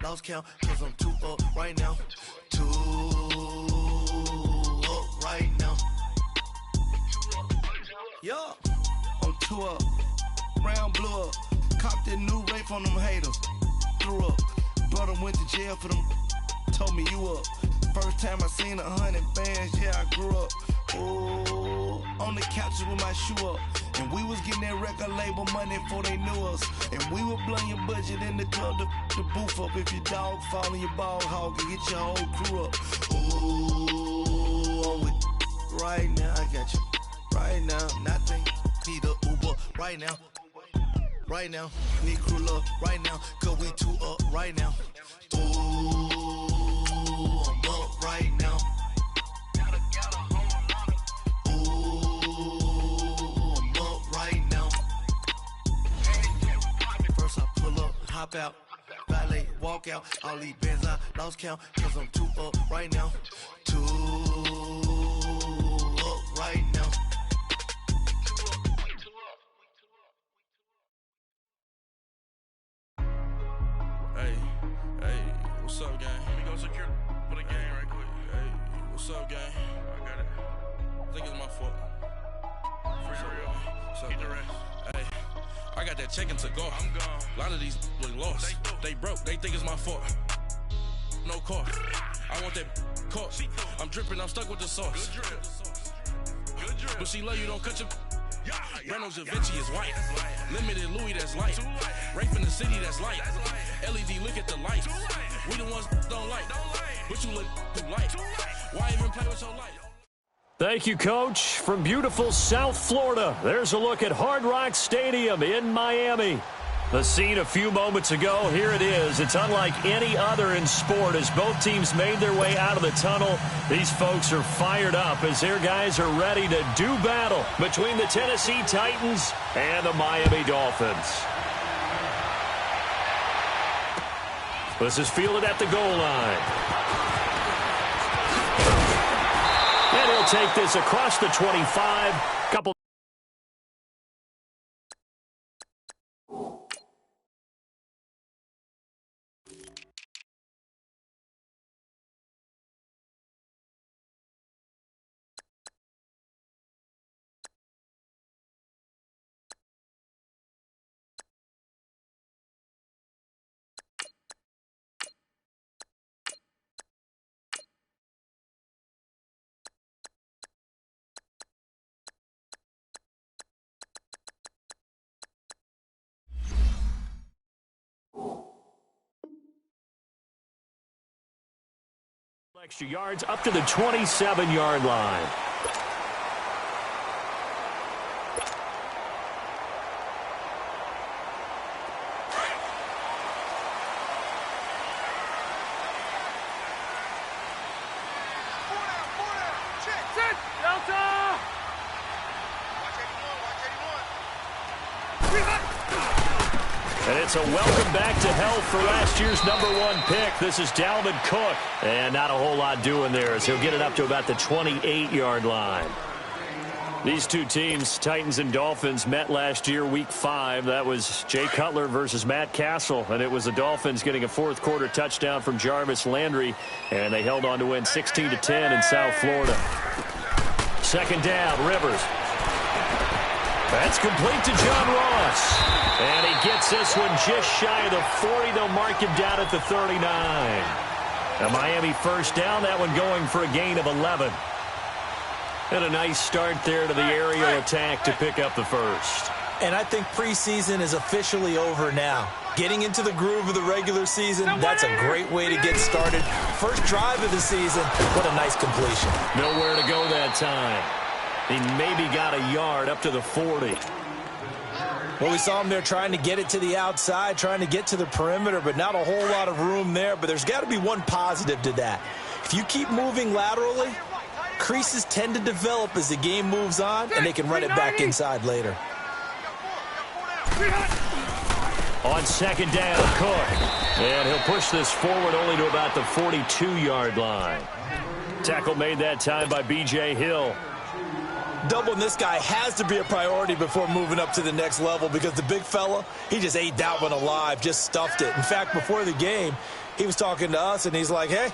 lost count, cause I'm 2 up right now. 2 up right now. Yeah, I'm 2 up. Brown blew up. Copped that new rape on them haters. Threw up. Brother went to jail for them. Told me you up. First time I seen 100 bands, yeah, I grew up. Ooh, on the couches with my shoe up. And we was getting that record label money before they knew us. And we were blowing your budget in the club to the booth up. If your dog fall in your ball hog and get your whole crew up. Ooh, I'm with right now, I got you. Right now, nothing. Need a Uber right now. Right now, need crew love right now. Cause we 2 up right now. Ooh, I'm up right now. Hop out, valet, walk out, all these bands I lost count, cause I'm 2 up right now. 2 up right now. Hey, what's up, gang? Let me go secure for the game right quick. Hey, what's up, gang? I got it. I think it's my fault. For real. Get the rest. Hey. I got that check-in to go. I'm gone. A lot of these look lost. They broke. They think it's my fault. No car. I want that car. I'm dripping. I'm stuck with the sauce. Good drip. Good drip. But she love you. Don't cut your. Reynolds Da Vinci is white. Limited Louis, that's light. Rape in the city, that's light. LED, look at the lights. We the ones don't like. But you look too light. Why even play with your light? Thank you, Coach. From beautiful South Florida, there's a look at Hard Rock Stadium in Miami. The scene a few moments ago, here it is. It's unlike any other in sport as both teams made their way out of the tunnel. These folks are fired up as their guys are ready to do battle between the Tennessee Titans and the Miami Dolphins. This is fielded at the goal line. And he'll take this across the 25. Couple. Extra yards up to the 27-yard line. And it's a welcome back to health for last year's #1 pick. This is Dalvin Cook. And not a whole lot doing there as he'll get it up to about the 28-yard line. These two teams, Titans and Dolphins, met last year, Week 5. That was Jay Cutler versus Matt Castle. And it was the Dolphins getting a fourth-quarter touchdown from Jarvis Landry. And they held on to win 16-10 in South Florida. Second down, Rivers. That's complete to John Ross. And he gets this one just shy of the 40. They'll mark him down at the 39. A Miami first down, that one going for a gain of 11. And a nice start there to the aerial attack to pick up the first. And I think preseason is officially over now. Getting into the groove of the regular season, that's a great way to get started. First drive of the season, what a nice completion. Nowhere to go that time. He maybe got a yard up to the 40. Well, we saw him there trying to get it to the outside, trying to get to the perimeter, but not a whole lot of room there. But there's got to be one positive to that. If you keep moving laterally, creases tend to develop as the game moves on, and they can run it back inside later. On second down, Cook. And he'll push this forward only to about the 42-yard line. Tackle made that time by B.J. Hill. Doubling this guy has to be a priority before moving up to the next level because the big fella, he just ate that one alive, just stuffed it. In fact, before the game, He was talking to us, and he's like, hey,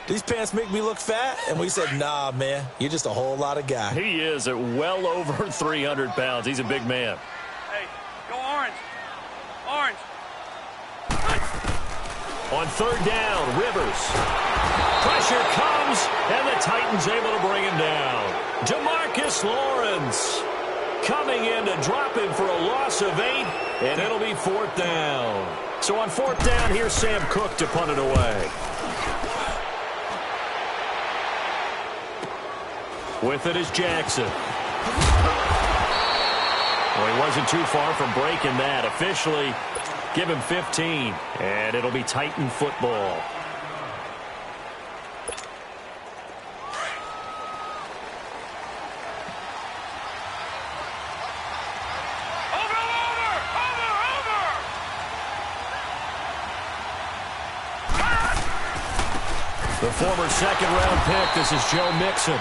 these pants make me look fat? And we said, nah, man, you're just a whole lot of guy. He is at well over 300 pounds. He's a big man. Hey, go orange. Orange. On third down, Rivers. Pressure comes, and the Titans able to bring him down. Demarcus Lawrence coming in to drop him for a loss of 8, and it'll be fourth down. So on fourth down, here's Sam Cook to punt it away. With it is Jackson. Well, he wasn't too far from breaking that. Officially, give him 15, and it'll be Titan football. The former second-round pick, this is Joe Mixon.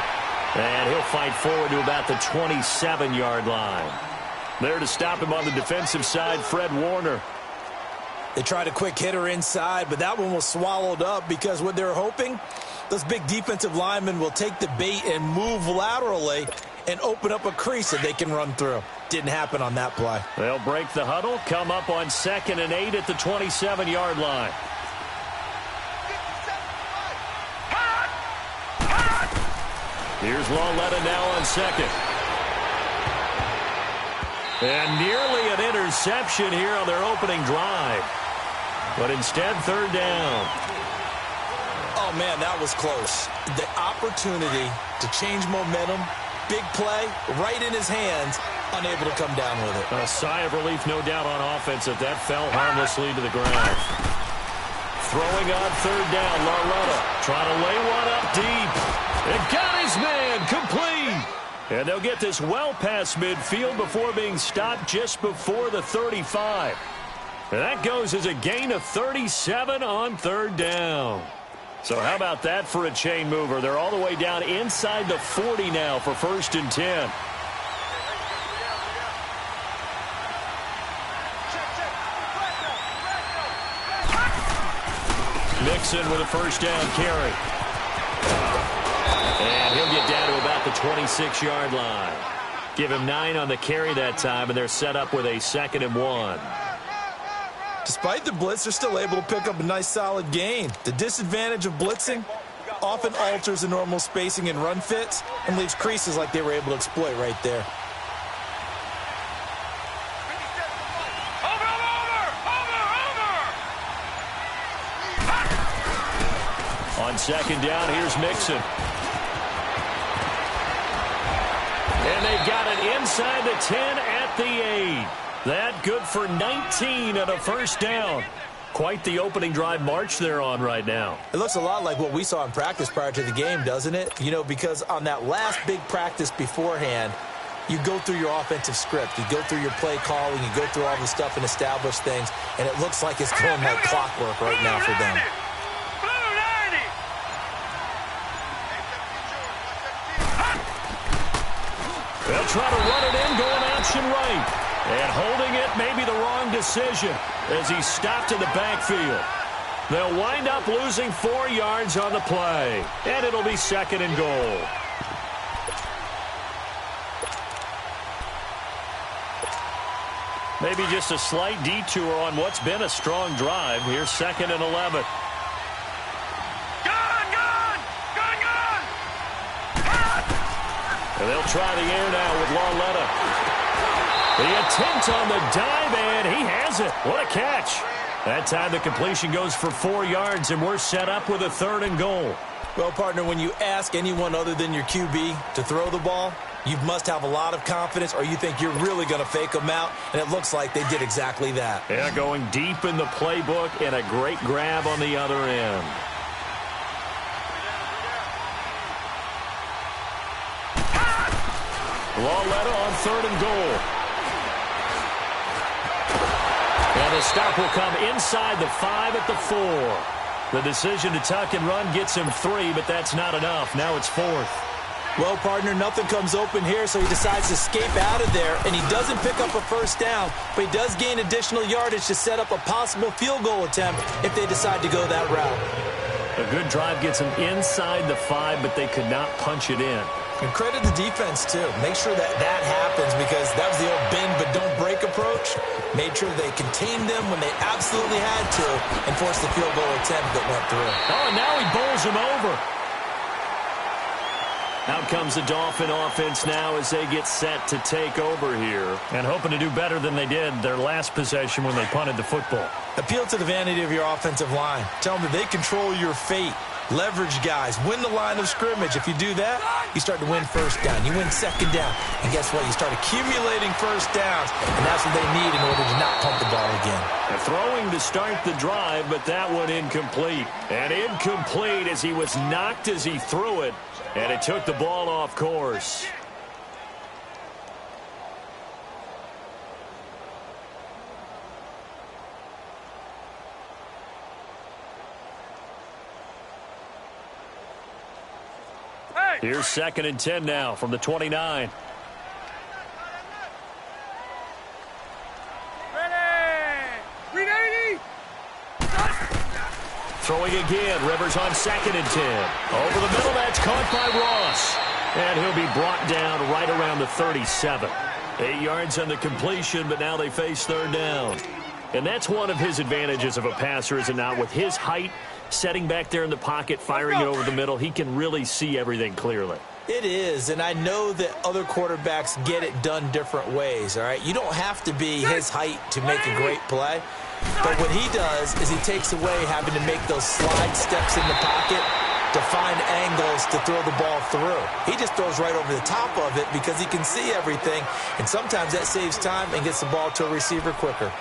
And he'll fight forward to about the 27-yard line. There to stop him on the defensive side, Fred Warner. They tried a quick hitter inside, but that one was swallowed up because what they're hoping, those big defensive linemen will take the bait and move laterally and open up a crease that they can run through. Didn't happen on that play. They'll break the huddle, come up on 2nd and 8 at the 27-yard line. Here's Lauletta now on 2nd. And nearly an interception here on their opening drive. But instead, third down. Oh, man, that was close. The opportunity to change momentum, big play, right in his hands, unable to come down with it. A sigh of relief, no doubt, on offense that fell harmlessly to the ground. Throwing on third down, Lauletta trying to lay one up deep. It got his man complete. And they'll get this well past midfield before being stopped just before the 35. And that goes as a gain of 37 on third down. So how about that for a chain mover? They're all the way down inside the 40 now for 1st and 10. Mixon with a first down carry. And he'll get down to about the 26-yard line. Give him 9 on the carry that time, and they're set up with a 2nd and 1. Despite the blitz, they're still able to pick up a nice, solid gain. The disadvantage of blitzing often alters the normal spacing and run fits and leaves creases like they were able to exploit right there. On 2nd down, here's Mixon. And they've got it inside the 10 at the 8. That good for 19 and a first down. Quite the opening drive march they're on right now. It looks a lot like what we saw in practice prior to the game, doesn't it? You know, because on that last big practice beforehand, you go through your offensive script. You go through your play calling. You go through all the stuff and establish things. And it looks like it's going like clockwork right now for them. They'll try to run it in, going option right. And holding it may be the wrong decision as he's stopped in the backfield. They'll wind up losing 4 yards on the play. And it'll be 2nd and goal. Maybe just a slight detour on what's been a strong drive. Here's 2nd and 11. And they'll try the air now with Lauletta. The attempt on the dive, and he has it. What a catch. That time the completion goes for 4 yards, and we're set up with a 3rd and goal. Well, partner, when you ask anyone other than your QB to throw the ball, you must have a lot of confidence, or you think you're really going to fake them out, and it looks like they did exactly that. Yeah, going deep in the playbook, and a great grab on the other end. Lauletta on 3rd and goal. And the stop will come inside the 5 at the 4. The decision to tuck and run gets him 3, but that's not enough. Now it's 4th. Well, partner, nothing comes open here, so he decides to escape out of there, and he doesn't pick up a first down, but he does gain additional yardage to set up a possible field goal attempt if they decide to go that route. A good drive gets them inside the 5, but they could not punch it in. And credit the defense, too. Make sure that happens, because that was the old bend but don't break approach. Made sure they contained them when they absolutely had to and forced the field goal attempt that went through. Oh, and now he bowls him over. Out comes the Dolphin offense now as they get set to take over here. And hoping to do better than they did their last possession when they punted the football. Appeal to the vanity of your offensive line. Tell them that they control your fate. Leverage guys. Win the line of scrimmage. If you do that, you start to win first down. You win second down. And guess what? You start accumulating first downs. And that's what they need in order to not pump the ball again. They're throwing to start the drive, but that one incomplete. And incomplete as he was knocked as he threw it. And it took the ball off course. Here's 2nd and 10 now from the 29. Ready! Throwing again. Rivers on 2nd and 10. Over the middle, that's caught by Ross. And he'll be brought down right around the 37. 8 yards on the completion, but now they face 3rd down. And that's one of his advantages of a passer, is it not? With his height, setting back there in the pocket, firing it over the middle, he can really see everything clearly. It is, and I know that other quarterbacks get it done different ways, all right? You don't have to be his height to make a great play. But what he does is he takes away having to make those slide steps in the pocket to find angles to throw the ball through. He just throws right over the top of it because he can see everything, and sometimes that saves time and gets the ball to a receiver quicker.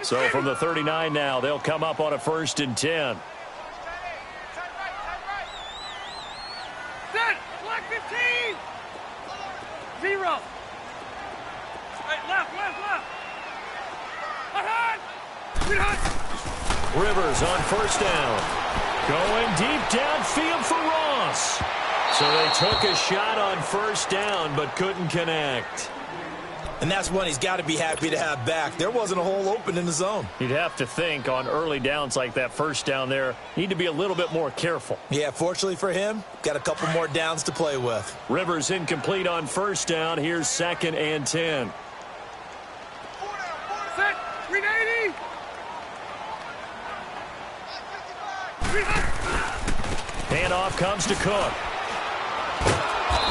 So from the 39 now, they'll come up on a 1st and 10. Set! Black 15! 0! Right, left! Ahead! Rivers on 1st down. Going deep downfield for Ross. So they took a shot on 1st down, but couldn't connect. And that's one he's got to be happy to have back. There wasn't a hole open in the zone. You'd have to think on early downs like that 1st down there, need to be a little bit more careful. Yeah, fortunately for him, got a couple more downs to play with. Rivers incomplete on 1st down. Here's 2nd and 10. Set! 380! Handoff comes to Cook.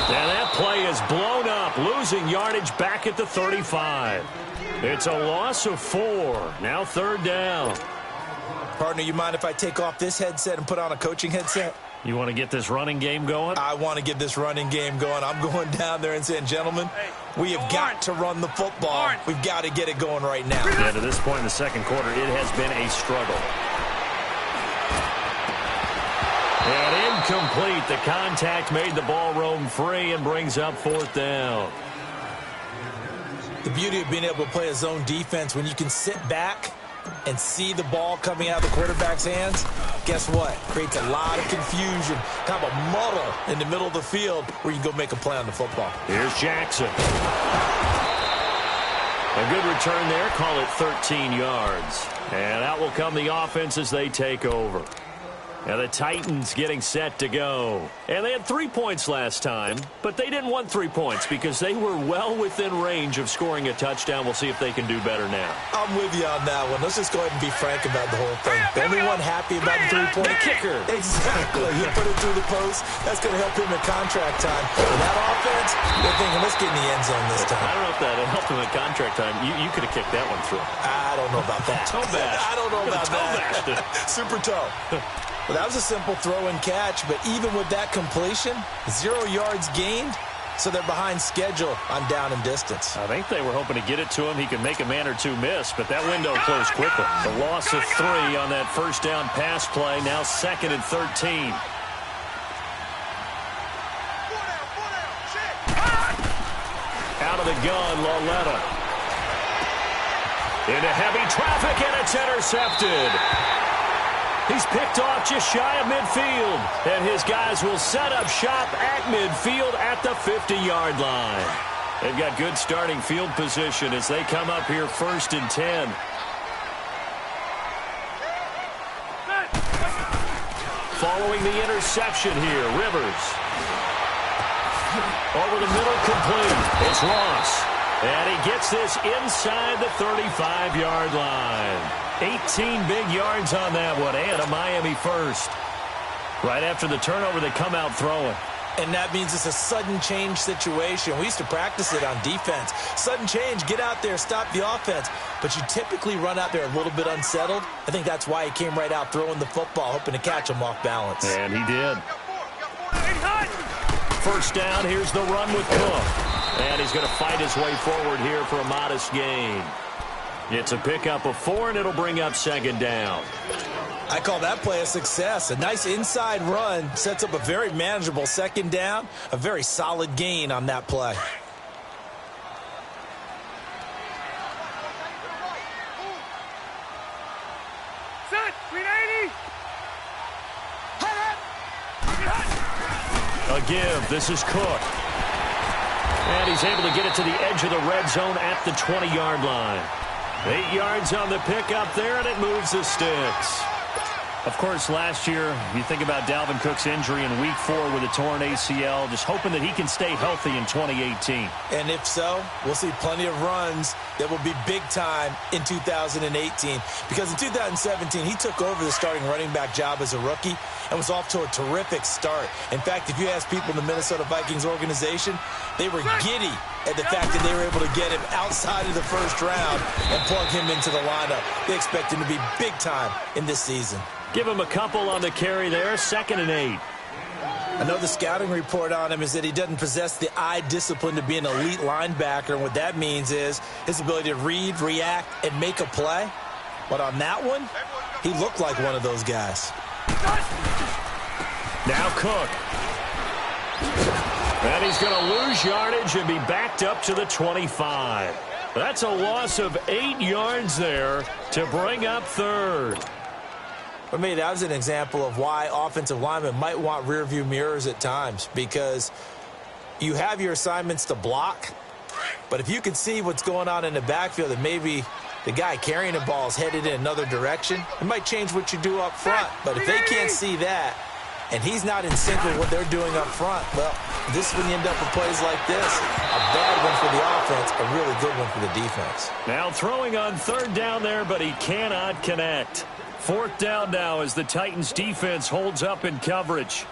And that play is blown up, losing yardage back at the 35. It's a loss of 4. Now 3rd down. Partner, you mind if I take off this headset and put on a coaching headset? You want to get this running game going? I want to get this running game going. I'm going down there and saying, gentlemen, we have got to run the football. We've got to get it going right now. Yeah, to this point in the 2nd quarter, it has been a struggle. And incomplete. The contact made the ball roam free and brings up 4th down. The beauty of being able to play a zone defense, when you can sit back and see the ball coming out of the quarterback's hands, guess what? Creates a lot of confusion, kind of a muddle in the middle of the field where you can go make a play on the football. Here's Jackson. A good return there. Call it 13 yards. And out will come the offense as they take over. Now the Titans getting set to go. And they had 3 points last time, but they didn't want 3 points because they were well within range of scoring a touchdown. We'll see if they can do better now. I'm with you on that one. Let's just go ahead and be frank about the whole thing. The only one happy about the 3-point kicker. Exactly. He put it through the post. That's going to help him at contract time. For that offense, they're thinking, let's get in the end zone this time. I don't know if that helped him at contract time. You could have kicked that one through. I don't know about that. Toe bash. I don't know about that. Super toe. Well, that was a simple throw and catch, but even with that completion, 0 yards gained, so they're behind schedule on down and distance. I think they were hoping to get it to him. He could make a man or two miss, but that window closed quickly. The loss of 3 on that 1st down pass play, now 2nd and 13. Out of the gun, Loletta. Into heavy traffic, and it's intercepted. He's picked off just shy of midfield, and his guys will set up shop at midfield at the 50-yard line. They've got good starting field position as they come up here 1st and 10. Following the interception here, Rivers. Over the middle, complete. It's Ross. And he gets this inside the 35-yard line. 18 big yards on that one, and a Miami first. Right after the turnover, they come out throwing. And that means it's a sudden change situation. We used to practice it on defense. Sudden change, get out there, stop the offense. But you typically run out there a little bit unsettled. I think that's why he came right out throwing the football, hoping to catch him off balance. And he did. First down, here's the run with Cook. And he's going to fight his way forward here for a modest gain. It's a pickup of 4, and it'll bring up 2nd down. I call that play a success. A nice inside run sets up a very manageable 2nd down. A very solid gain on that play. Set, 380. A give. This is Cook. And he's able to get it to the edge of the red zone at the 20-yard line. 8 yards on the pickup there, and it moves the sticks. Of course, last year, you think about Dalvin Cook's injury in Week 4 with a torn ACL, just hoping that he can stay healthy in 2018. And if so, we'll see plenty of runs that will be big time in 2018. Because in 2017, he took over the starting running back job as a rookie and was off to a terrific start. In fact, if you ask people in the Minnesota Vikings organization, they were giddy at the fact that they were able to get him outside of the first round and plug him into the lineup. They expect him to be big time in this season. Give him a couple on the carry there, 2nd and 8. I know the scouting report on him is that he doesn't possess the eye discipline to be an elite linebacker, and what that means is his ability to read, react, and make a play. But on that one, he looked like one of those guys. Now Cook. And he's going to lose yardage and be backed up to the 25. That's a loss of 8 yards there to bring up 3rd. For me, that was an example of why offensive linemen might want rearview mirrors at times, because you have your assignments to block, but if you can see what's going on in the backfield and maybe the guy carrying the ball is headed in another direction, it might change what you do up front. But if they can't see that and he's not in sync with what they're doing up front, well, this is when you end up with plays like this. A bad one for the offense, a really good one for the defense. Now throwing on 3rd down there, but he cannot connect. 4th down now as the Titans defense holds up in coverage.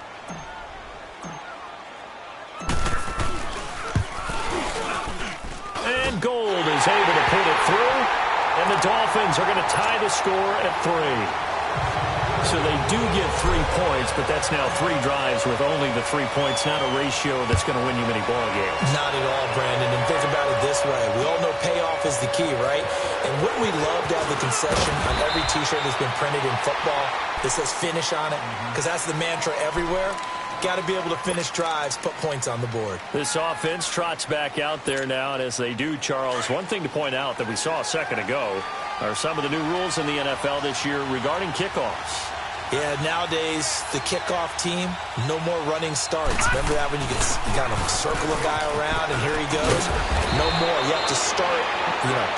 And Gold is able to put it through, and the Dolphins are going to tie the score at 3. So they do get 3 points, but that's now 3 drives with only the 3 points, not a ratio that's going to win you many ball games. Not at all, Brandon. And think about it this way. We all know payoff is the key, right? And wouldn't we love to have the concession on every T-shirt that's been printed in football that says finish on it? Because that's the mantra everywhere. Got to be able to finish drives, put points on the board. This offense trots back out there now, and as they do, Charles, one thing to point out that we saw a second ago are some of the new rules in the NFL this year regarding kickoffs. Yeah, nowadays, the kickoff team, no more running starts. Remember that when you kind of circle a guy around and here he goes? No more. You have to start,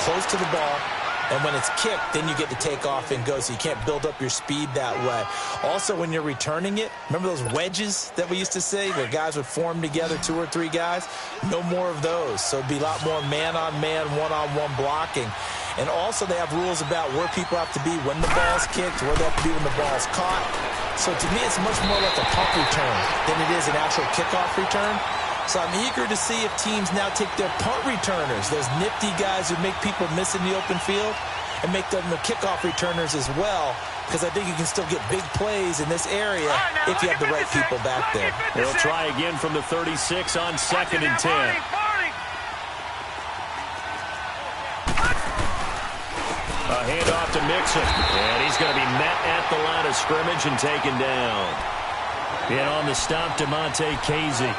close to the ball. And when it's kicked, then you get to take off and go, so you can't build up your speed that way. Also, when you're returning it, remember those wedges that we used to say where guys would form together, 2 or 3 guys? No more of those. So it'd be a lot more man-on-man, one-on-one blocking. And also they have rules about where people have to be when the ball's kicked, where they have to be when the ball's caught. So to me, it's much more like a punt return than it is an actual kickoff return. So I'm eager to see if teams now take their punt returners, those nifty guys who make people miss in the open field, and make them the kickoff returners as well, because I think you can still get big plays in this area if you have the right people back there. They'll try again from the 36 on 2nd and 10. A handoff to Mixon, and he's going to be met at the line of scrimmage and taken down. In on the stop, DeMonte Casey.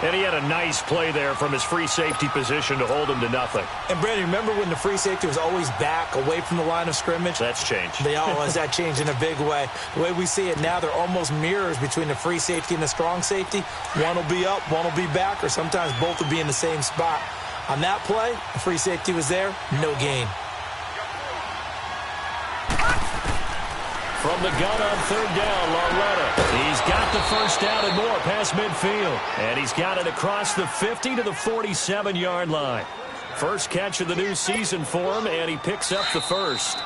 And he had a nice play there from his free safety position to hold him to nothing. And, Brandon, remember when the free safety was always back, away from the line of scrimmage? That's changed. That changed in a big way. The way we see it now, they're almost mirrors between the free safety and the strong safety. One will be up, one will be back, or sometimes both will be in the same spot. On that play, the free safety was there, no gain. From the gun on third down, Loretta. He's got the first down and more past midfield. And he's got it across the 50 to the 47-yard line. First catch of the new season for him, and he picks up the first.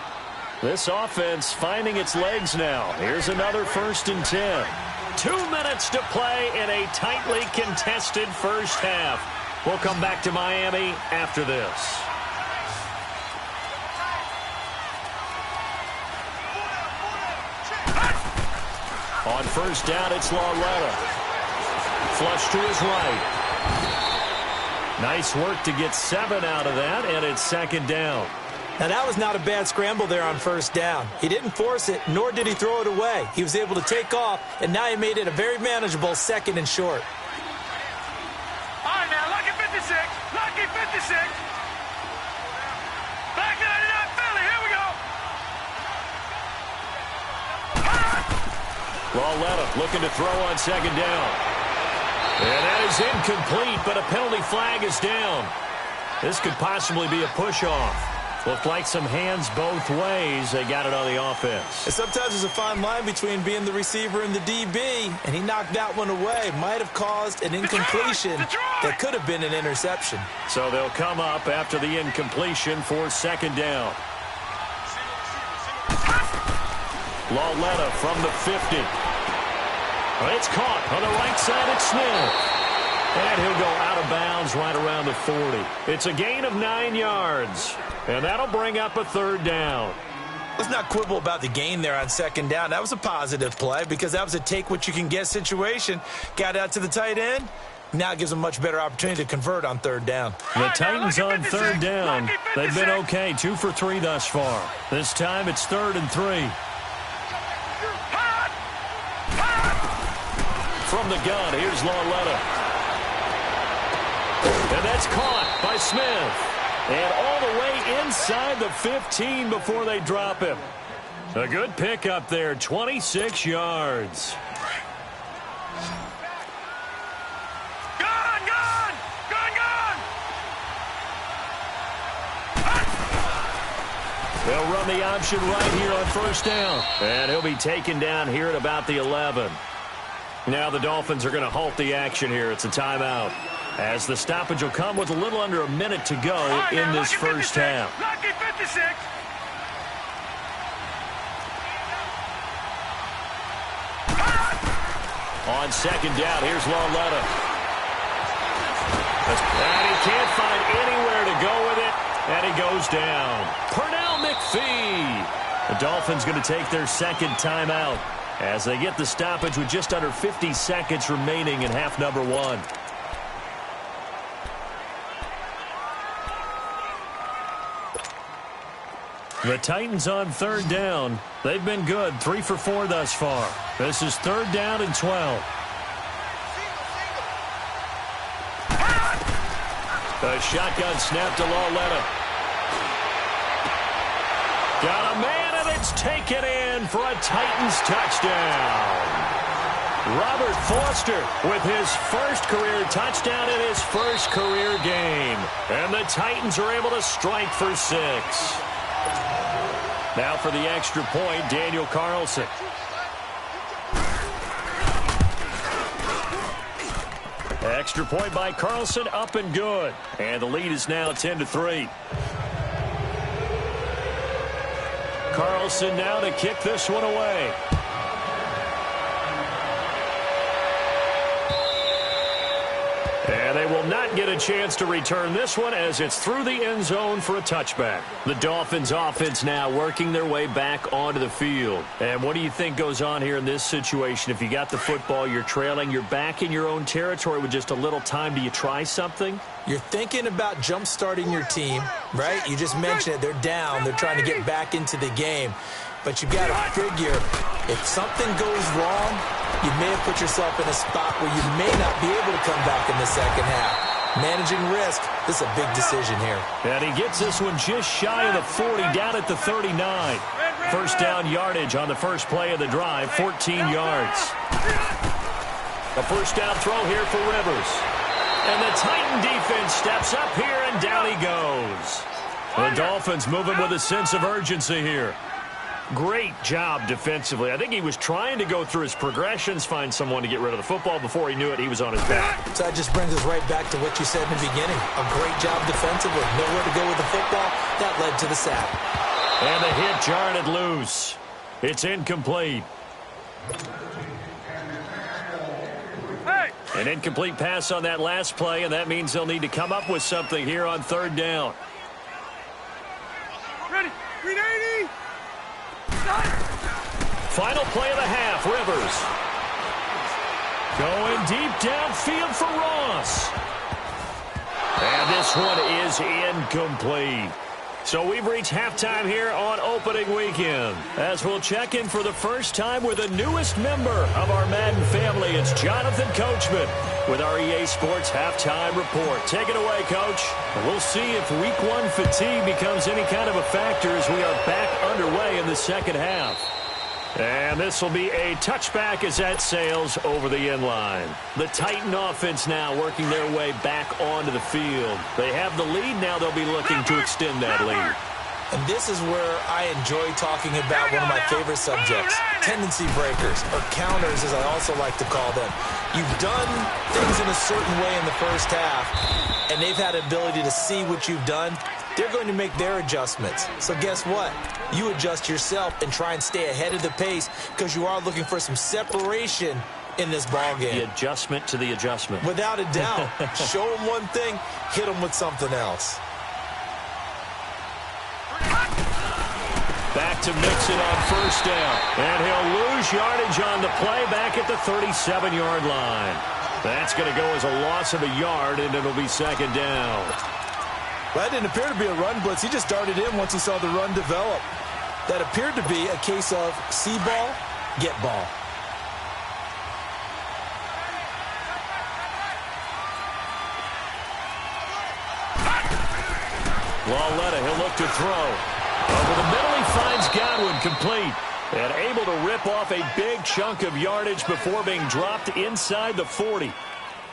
This offense finding its legs now. Here's another 1st and 10. 2 minutes to play in a tightly contested first half. We'll come back to Miami after this. On first down, it's Loretta. Flush to his right. Nice work to get 7 out of that, and it's 2nd down. Now, that was not a bad scramble there on first down. He didn't force it, nor did he throw it away. He was able to take off, and now he made it a very manageable 2nd and short. All right, now, lucky 56. Lucky 56. Back 99, Philly. Here we go. Loretta looking to throw on 2nd down. And that is incomplete, but a penalty flag is down. This could possibly be a push-off. Looked like some hands both ways. They got it on the offense. And sometimes there's a fine line between being the receiver and the DB, and he knocked that one away. Might have caused an incompletion that could have been an interception. So they'll come up after the incompletion for 2nd down. Loretta from the 50. It's caught on the right side at Smith. And he'll go out of bounds right around the 40. It's a gain of 9 yards. And that'll bring up a 3rd down. Let's not quibble about the gain there on 2nd down. That was a positive play because that was a take-what-you-can-get situation. Got out to the tight end. Now it gives them a much better opportunity to convert on 3rd down. The Titans on 3rd down. They've been okay, 2 for 3 thus far. This time it's 3rd and 3. From the gun, here's Loretta. And that's caught by Smith. And all the way inside the 15 before they drop him. A good pickup there, 26 yards. Gone, gone, gone, gone. They'll run the option right here on 1st down. And he'll be taken down here at about the 11. Now the Dolphins are going to halt the action here. It's a timeout. As the stoppage will come with a little under a minute to go in this first half. Lucky 56. On 2nd down, here's Loretta. And he can't find anywhere to go with it. And he goes down. Pernell McPhee. The Dolphins going to take their 2nd timeout as they get the stoppage with just under 50 seconds remaining in half number 1. The Titans on 3rd down. They've been good, 3 for 4 thus far. This is 3rd down and 12. A shotgun snap to Loretta. Got a man, and it's taken in for a Titans touchdown. Robert Foster with his first career touchdown in his first career game. And the Titans are able to strike for 6. Now for the extra point, Daniel Carlson. Extra point by Carlson, up and good. And the lead is now 10-3. Carlson now to kick this one away. And they will not get a chance to return this one as it's through the end zone for a touchback. The Dolphins offense now working their way back onto the field. And what do you think goes on here in this situation? If you got the football, you're trailing, you're back in your own territory with just a little time. Do you try something? You're thinking about jump-starting your team, right? You just mentioned it. They're down. They're trying to get back into the game. But you've got to figure if something goes wrong, you may have put yourself in a spot where you may not be able to come back in the second half. Managing risk, this is a big decision here. And he gets this one just shy of the 40, down at the 39. First down yardage on the first play of the drive, 14 yards. A first down throw here for Rivers. And the Titan defense steps up here, and down he goes. The Dolphins moving with a sense of urgency here. Great job defensively. I think he was trying to go through his progressions, find someone to get rid of the football. Before he knew it, he was on his back. So that just brings us right back to what you said in the beginning. A great job defensively. Nowhere to go with the football. That led to the sack. And the hit jarred it loose. It's incomplete. An incomplete pass on that last play, and that means they'll need to come up with something here on third down. Ready. 380. Final play of the half, Rivers. Going deep downfield for Ross. And this one is incomplete. So we've reached halftime here on opening weekend. As we'll check in for the first time with the newest member of our Madden family, it's Jonathan Coachman with our EA Sports Halftime Report. Take it away, Coach. We'll see if Week 1 fatigue becomes any kind of a factor as we are back underway in the second half. And this will be a touchback as that sails over the end line. The Titan offense now working their way back onto the field. They have the lead. Now they'll be looking to extend that lead. And this is where I enjoy talking about one of my favorite subjects, tendency breakers, or counters as I also like to call them. You've done things in a certain way in the first half, and they've had the ability to see what you've done. They're going to make their adjustments. So guess what? You adjust yourself and try and stay ahead of the pace because you are looking for some separation in this ball game. The adjustment to the adjustment. Without a doubt. Show them one thing, hit them with something else. Back to Mixon on first down. And he'll lose yardage on the play back at the 37-yard line. That's going to go as a loss of a yard, and it'll be second down. Well, that didn't appear to be a run blitz. He just darted in once he saw the run develop. That appeared to be a case of see ball, get ball. Lauletta, he'll look to throw. Over the middle, he finds Godwin complete. And able to rip off a big chunk of yardage before being dropped inside the 40.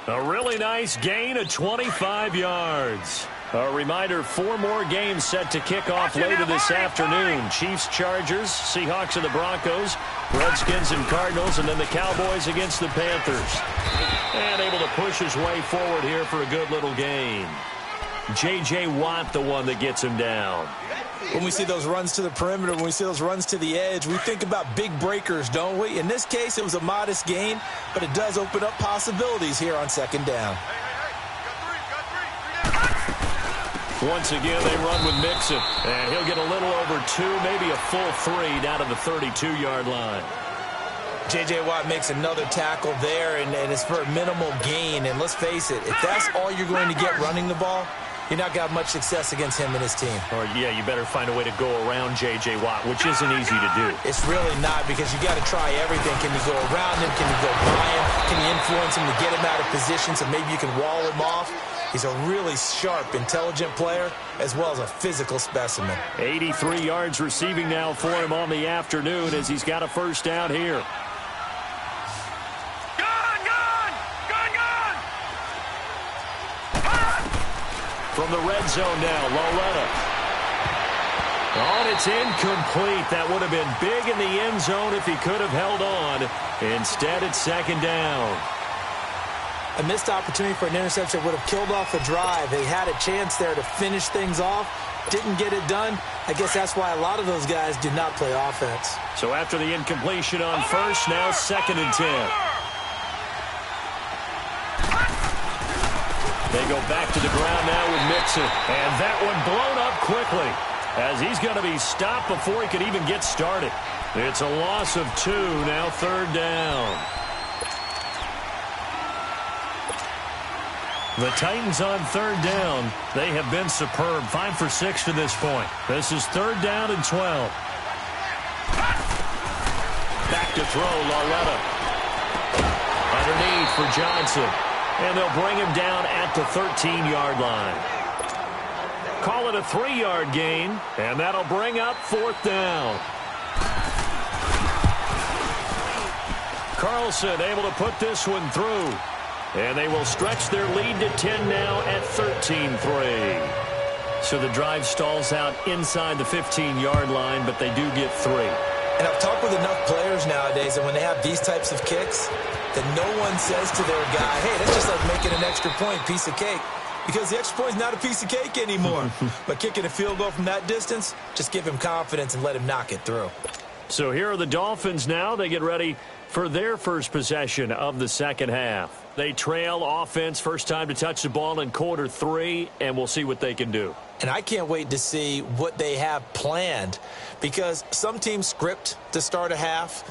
A really nice gain of 25 yards. A reminder, 4 more games set to kick off later this afternoon. Chiefs, Chargers, Seahawks and the Broncos, Redskins and Cardinals, and then the Cowboys against the Panthers. And able to push his way forward here for a good little gain. J.J. Watt, the one that gets him down. When we see those runs to the perimeter, when we see those runs to the edge, we think about big breakers, don't we? In this case, it was a modest gain, but it does open up possibilities here on second down. Once again, they run with Mixon, and he'll get a little over 2, maybe a full 3 down to the 32-yard line. J.J. Watt makes another tackle there, and it's for a minimal gain. And let's face it, if that's all you're going to get running the ball, you're not got much success against him and his team. Or, yeah, you better find a way to go around J.J. Watt, which isn't easy to do. It's really not, because you got to try everything. Can you go around him? Can you go by him? Can you influence him to get him out of position so maybe you can wall him off? He's a really sharp, intelligent player, as well as a physical specimen. 83 yards receiving now for him on the afternoon as he's got a first down here. From the red zone now, Lauletta. Oh, it's incomplete. That would have been big in the end zone if he could have held on. Instead, it's second down. A missed opportunity for an interception would have killed off a drive. They had a chance there to finish things off. Didn't get it done. I guess that's why a lot of those guys do not play offense. So after the incompletion on first, now second and 10. They go back to the ground now with Mixon. And that one blown up quickly as he's going to be stopped before he could even get started. It's a loss of 2, now third down. The Titans on third down. They have been superb. 5 for 6 to this point. This is third down and 12. Back to throw, Lauletta. Underneath for Johnson. And they'll bring him down at the 13-yard line. Call it a 3-yard gain, and that'll bring up 4th down. Carlson able to put this one through. And they will stretch their lead to 10 now at 13-3. So the drive stalls out inside the 15-yard line, but they do get 3. And I've talked with enough players nowadays that when they have these types of kicks, that no one says to their guy, hey, that's just like making an extra point, piece of cake. Because the extra point is not a piece of cake anymore. But kicking a field goal from that distance, just give him confidence and let him knock it through. So here are the Dolphins now. They get ready for their first possession of the second half. They trail offense, first time to touch the ball in quarter 3, and we'll see what they can do. And I can't wait to see what they have planned, because some teams script to start a half.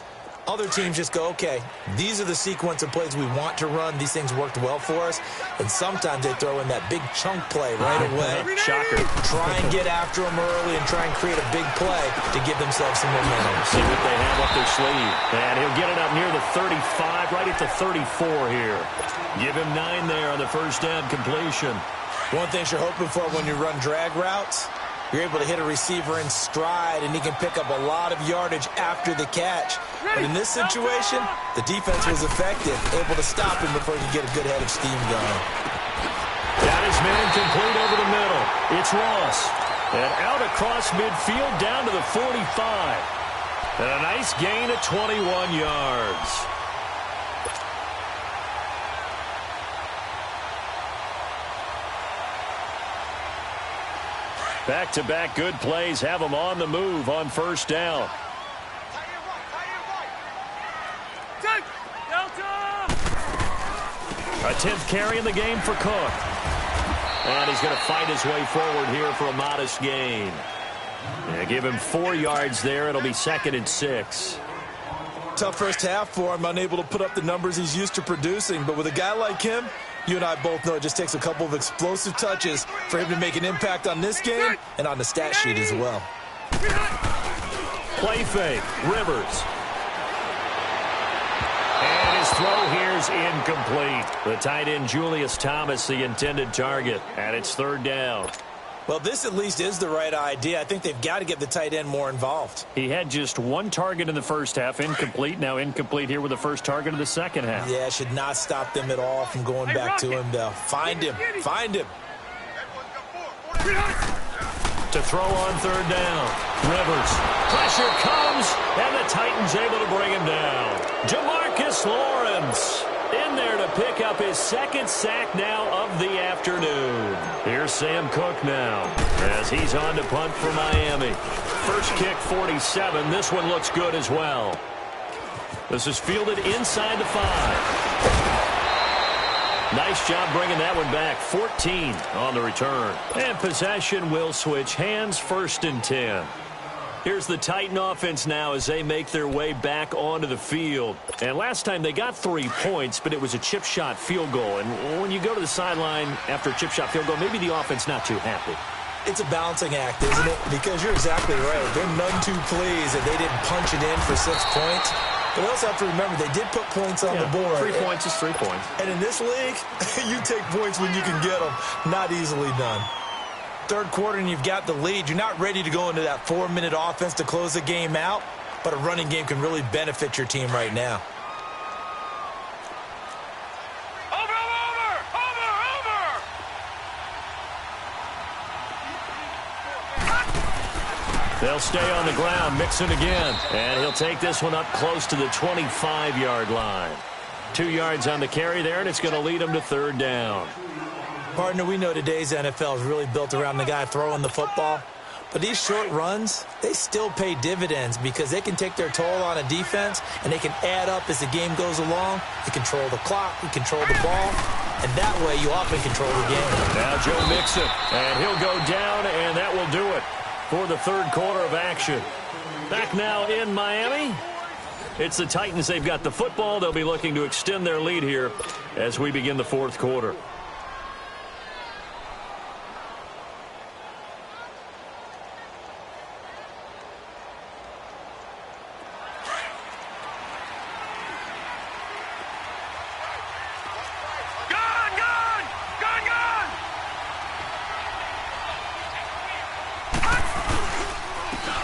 Other teams just go, okay, these are the sequence of plays we want to run. These things worked well for us. And sometimes they throw in that big chunk play right away. Shocker. Try and get after them early and try and create a big play to give themselves some momentum. See what they have up their sleeve. And he'll get it up near the 35, right at the 34 here. Give him 9 there on the first down completion. One thing you're hoping for when you run drag routes, you're able to hit a receiver in stride, and he can pick up a lot of yardage after the catch. But in this situation, the defense was effective, able to stop him before he could get a good head of steam going. That is man complete over the middle. It's Ross. And out across midfield down to the 45. And a nice gain of 21 yards. Back-to-back good plays have them on the move on first down. A 10th carry in the game for Cook. And he's going to fight his way forward here for a modest gain. Yeah, give him 4 yards there. It'll be 2nd and 6. Tough first half for him, unable to put up the numbers he's used to producing. But with a guy like him, you and I both know it just takes a couple of explosive touches for him to make an impact on this game and on the stat sheet as well. Play fake. Rivers. And his throw here's incomplete. The tight end Julius Thomas, the intended target, and it's 3rd down. Well, this at least is the right idea. I think they've got to get the tight end more involved. He had just 1 target in the first half, incomplete. Now incomplete here with the first target of the second half. Yeah, should not stop them at all from going back to him, though. Find him. Find him. To throw on 3rd down. Rivers. Pressure comes, and the Titans able to bring him down. Jamarcus Lawrence in there to pick up his 2nd sack now of the afternoon. Here's Sam Cook now as he's on to punt for Miami. First kick 47. This one looks good as well. This is fielded inside the 5. Nice job bringing that one back. 14 on the return. And possession will switch hands, 1st and 10. Here's the Titan offense now as they make their way back onto the field. And last time they got 3 points, but it was a chip shot field goal. And when you go to the sideline after a chip shot field goal, maybe the offense not too happy. It's a balancing act, isn't it? Because you're exactly right. They're none too pleased that they didn't punch it in for 6 points. But they also have to remember they did put points on the board. 3 points is 3 points. And in this league, you take points when you can get them. Not easily done. 3rd quarter and you've got the lead. You're not ready to go into that 4-minute offense to close the game out, but a running game can really benefit your team right now. They'll stay on the ground, Mixon again. And he'll take this one up close to the 25-yard line. 2 yards on the carry there, and it's going to lead him to 3rd down. Partner, we know today's NFL is really built around the guy throwing the football. But these short runs, they still pay dividends because they can take their toll on a defense, and they can add up as the game goes along. You control the clock, you control the ball, and that way you often control the game. Now Joe Mixon, and he'll go down, and that will do it for the 3rd quarter of action. Back now in Miami. It's the Titans. They've got the football. They'll be looking to extend their lead here as we begin the 4th quarter.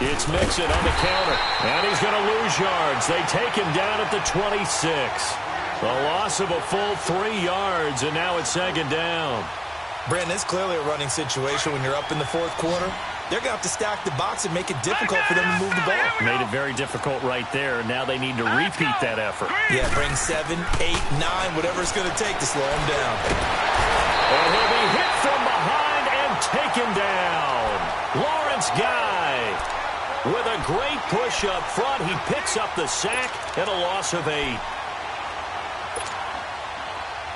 It's Mixon on the counter, and he's going to lose yards. They take him down at the 26. A loss of a full 3 yards, and now it's second down. Brandon, it's clearly a running situation when you're up in the fourth quarter. They're going to have to stack the box and make it difficult for them to move the ball. Made it very difficult right there. Now they need to repeat that effort. Yeah, bring 7, 8, 9, whatever it's going to take to slow him down. And he'll be hit from behind and taken down. Lawrence Guy with a great push up front. He picks up the sack and a loss of 8.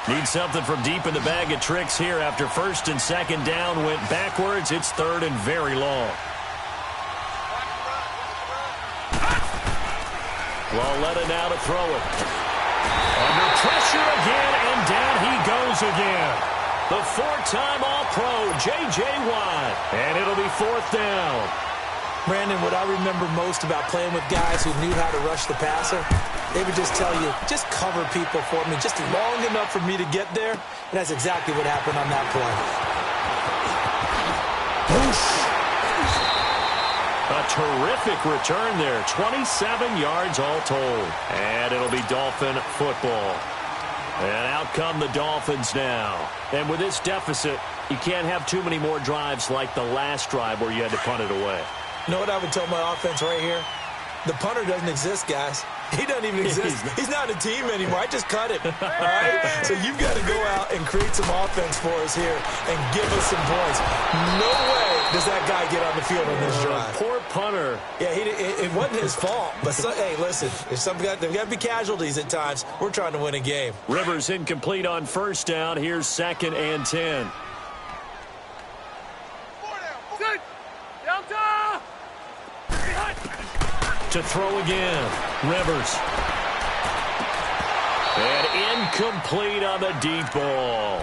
Need something from deep in the bag of tricks here after first and second down went backwards. It's third and very long. Lauletta now to throw it. Under pressure again, and down he goes again. The 4-time All-Pro, J.J. Watt. And it'll be fourth down. Brandon, what I remember most about playing with guys who knew how to rush the passer, they would just tell you, just cover people for me, just long enough for me to get there. And that's exactly what happened on that play. Whoosh. A terrific return there. 27 yards all told. And it'll be Dolphin football. And out come the Dolphins now. And with this deficit, you can't have too many more drives like the last drive where you had to punt it away. You know what I would tell my offense right here? The punter doesn't exist, guys. He doesn't even exist. He's not a team anymore. I just cut him. All right? So you've got to go out and create some offense for us here and give us some points. No way does that guy get on the field on this drive. Poor punter. Yeah, it wasn't his fault. But, hey, listen, there's got to be casualties at times. We're trying to win a game. Rivers incomplete on first down. Here's 2nd and 10. To throw again, Rivers. And incomplete on the deep ball.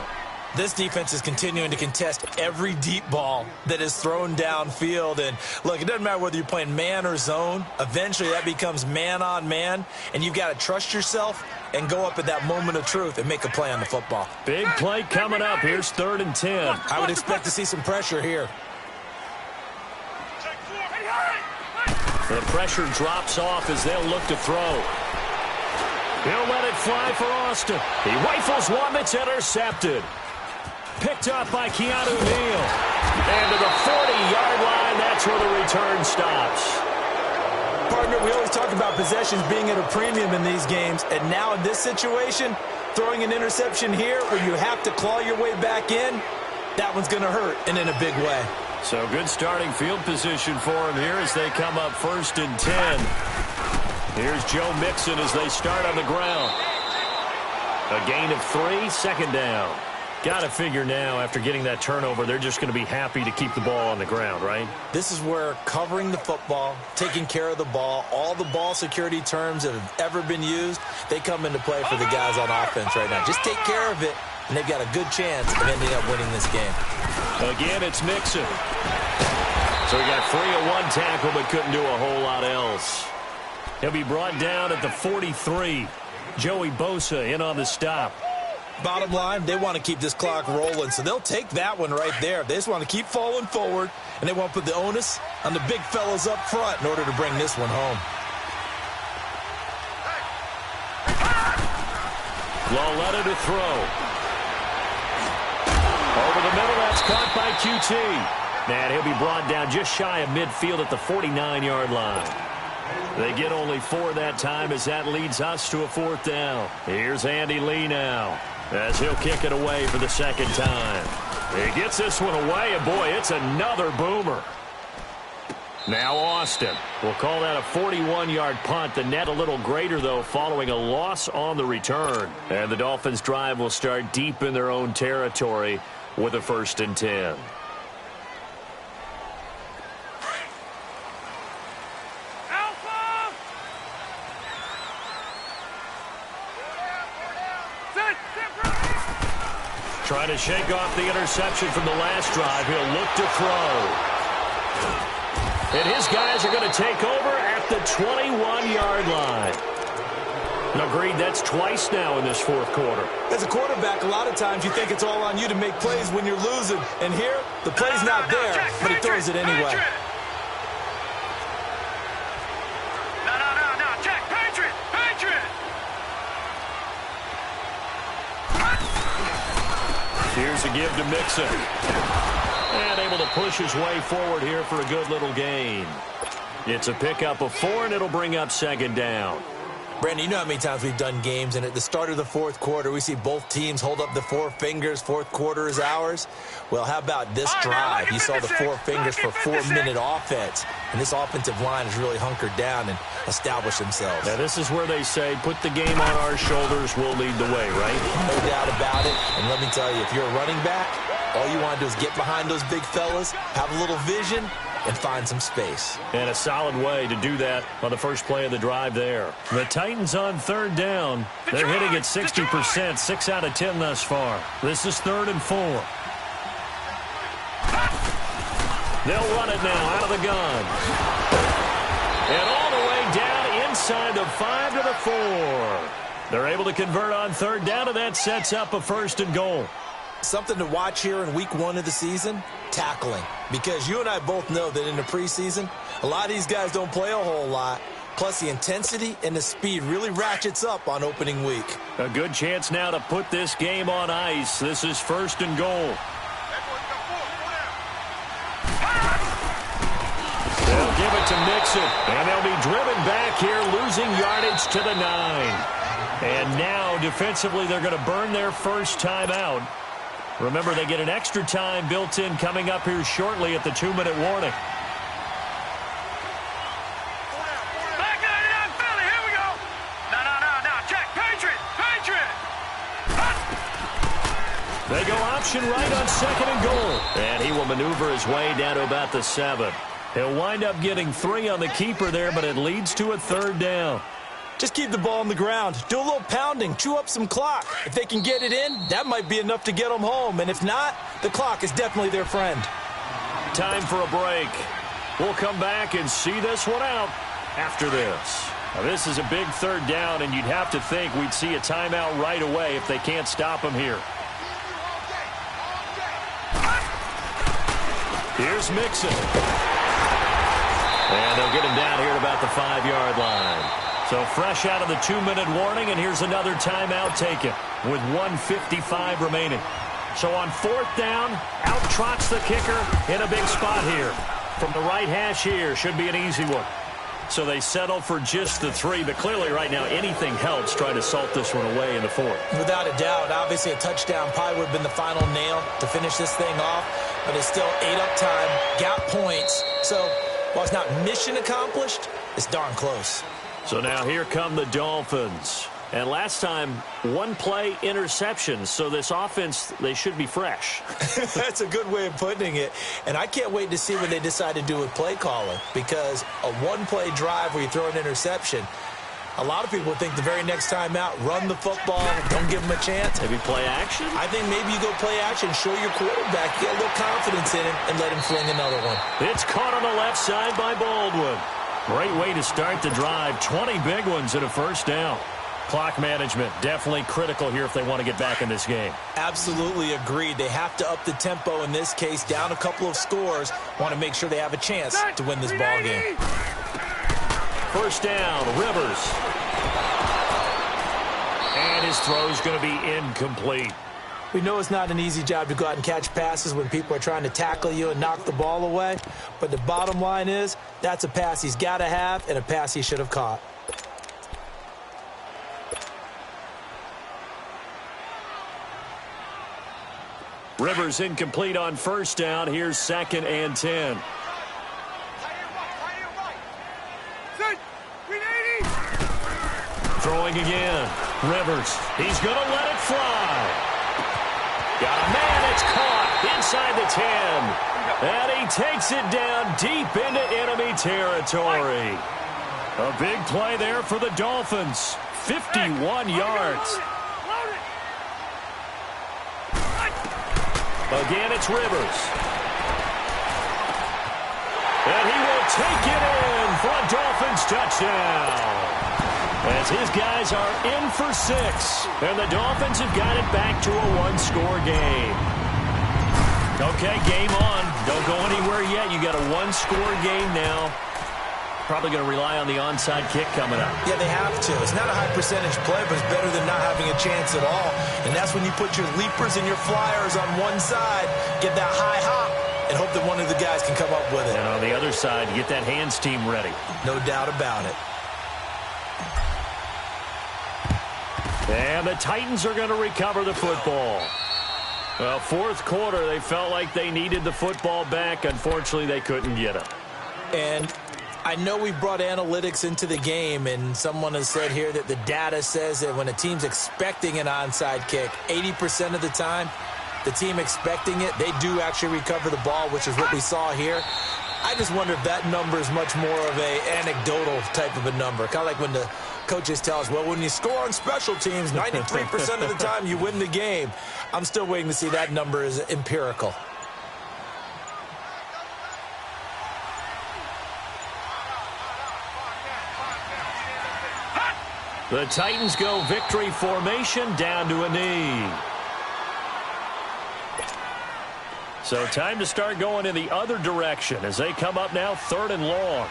This defense is continuing to contest every deep ball that is thrown downfield. And, look, it doesn't matter whether you're playing man or zone. Eventually that becomes man on man, and you've got to trust yourself and go up at that moment of truth and make a play on the football. Big play coming up. Here's 3rd and 10. I would expect to see some pressure here. The pressure drops off as they'll look to throw. He'll let it fly for Austin. He rifles one that's intercepted. Picked up by Keanu Neal. And to the 40-yard line, that's where the return stops. Partner, we always talk about possessions being at a premium in these games. And now in this situation, throwing an interception here where you have to claw your way back in, that one's going to hurt, and in a big way. So good starting field position for him here as they come up 1st and 10. Here's Joe Mixon as they start on the ground. A gain of 3, second down. Got to figure now after getting that turnover, they're just going to be happy to keep the ball on the ground, right? This is where covering the football, taking care of the ball, all the ball security terms that have ever been used, they come into play for the guys on offense right now. Just take care of it, and they've got a good chance of ending up winning this game. Again, it's Mixon. So he got free of one tackle but couldn't do a whole lot else. He'll be brought down at the 43. Joey Bosa in on the stop. Bottom line, they want to keep this clock rolling, so they'll take that one right there. They just want to keep falling forward, and they want to put the onus on the big fellas up front in order to bring this one home. Lauletta to throw. Over the middle, that's caught by QT. And he'll be brought down just shy of midfield at the 49-yard line. They get only 4 that time as that leads us to a 4th down. Here's Andy Lee now as he'll kick it away for the second time. He gets this one away, and boy, it's another boomer. Now Austin. We'll call that a 41-yard punt. The net a little greater, though, following a loss on the return. And the Dolphins' drive will start deep in their own territory with a 1st and 10. Trying to shake off the interception from the last drive. He'll look to throw. And his guys are going to take over at the 21-yard line. Agreed, that's twice now in this 4th quarter. As a quarterback, a lot of times you think it's all on you to make plays when you're losing. And here, the play's not there, but he throws it anyway. Here's a give to Mixon. And able to push his way forward here for a good little gain. It's a pickup of 4, and it'll bring up second down. Brandon, you know how many times we've done games, and at the start of the fourth quarter, we see both teams hold up the 4 fingers, fourth quarter is ours. Well, how about this drive? You saw the 4 fingers for 4-minute offense, and this offensive line has really hunkered down and established themselves. Now, this is where they say, put the game on our shoulders, we'll lead the way, right? No doubt about it, and let me tell you, if you're a running back, all you want to do is get behind those big fellas, have a little vision, and find some space. And a solid way to do that on the first play of the drive there. The Titans on third down. They're hitting at 60%, 6 out of 10 thus far. This is 3rd and 4. They'll run it now out of the gun. And all the way down inside the 5 to the 4. They're able to convert on third down, and that sets up a 1st and goal. Something to watch here in week 1 of the season, tackling. Because you and I both know that in the preseason, a lot of these guys don't play a whole lot. Plus, the intensity and the speed really ratchets up on opening week. A good chance now to put this game on ice. This is 1st and goal. They'll give it to Mixon, and they'll be driven back here, losing yardage to the 9. And now, defensively, they're going to burn their first timeout. Remember, they get an extra time built in coming up here shortly at the 2-minute warning. Back down, Philly, here we go. No, check, Patriot. They go option right on 2nd and goal. And he will maneuver his way down to about the 7. He'll wind up getting 3 on the keeper there, but it leads to a 3rd down. Just keep the ball on the ground. Do a little pounding. Chew up some clock. If they can get it in, that might be enough to get them home. And if not, the clock is definitely their friend. Time for a break. We'll come back and see this one out after this. Now, this is a big 3rd down, and you'd have to think we'd see a timeout right away if they can't stop him here. Here's Mixon. And they'll get him down here at about the 5-yard line. So fresh out of the 2-minute warning, and here's another timeout taken with 1:55 remaining. So on 4th down, out trots the kicker in a big spot here. From the right hash here, should be an easy one. So they settle for just the 3, but clearly right now anything helps trying to salt this one away in the 4th. Without a doubt, obviously a touchdown probably would have been the final nail to finish this thing off, but it's still 8 up time, got points. So while it's not mission accomplished, it's darn close. So now here come the Dolphins. And last time, 1 play interception. So this offense, they should be fresh. That's a good way of putting it. And I can't wait to see what they decide to do with play calling. Because a 1-play drive where you throw an interception, a lot of people think the very next time out, run the football, don't give them a chance. Maybe play action? I think maybe you go play action, show your quarterback, get a little confidence in him, and let him fling another one. It's caught on the left side by Baldwin. Great way to start the drive. 20 big ones and a 1st down. Clock management definitely critical here if they want to get back in this game. Absolutely agreed. They have to up the tempo in this case, down a couple of scores. Want to make sure they have a chance to win this ball game. 1st down, Rivers. And his throw's going to be incomplete. We know it's not an easy job to go out and catch passes when people are trying to tackle you and knock the ball away. But the bottom line is, that's a pass he's got to have and a pass he should have caught. Rivers incomplete on 1st down. Here's 2nd and 10. Throwing again. Rivers. He's going to let it fly. Got a man, it's caught inside the 10. And he takes it down deep into enemy territory. A big play there for the Dolphins. 51 yards. Again, it's Rivers. And he will take it in for a Dolphins touchdown. As his guys are in for 6. And the Dolphins have got it back to a 1-score game. Okay, game on. Don't go anywhere yet. You got a 1-score game now. probably going to rely on the onside kick coming up. Yeah, they have to. It's not a high percentage play, but it's better than not having a chance at all. And that's when you put your leapers and your flyers on one side, get that high hop, and hope that one of the guys can come up with it. And on the other side, get that hands team ready. No doubt about it. And the Titans are going to recover the football. Well, fourth quarter, they felt like they needed the football back. Unfortunately, they couldn't get it. And I know we brought analytics into the game, and someone has said here that the data says that when a team's expecting an onside kick, 80% of the time, the team expecting it, they do actually recover the ball, which is what we saw here. I just wonder if that number is much more of a anecdotal type of a number. Kind of like when the coaches tell us, well, when you score on special teams, 93% of the time you win the game. I'm still waiting to see that number is empirical. The Titans go victory formation down to a knee. So time to start going in the other direction as they come up now 3rd and long.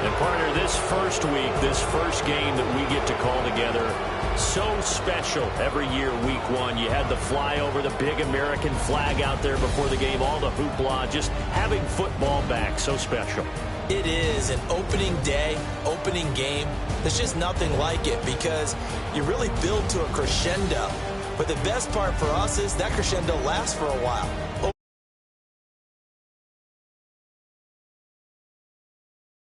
And partner, this first week, this first game that we get to call together, so special every year, week 1. You had the flyover, the big American flag out there before the game, all the hoopla, just having football back, so special. It is an opening day, opening game. There's just nothing like it because you really build to a crescendo. But the best part for us is that crescendo lasts for a while.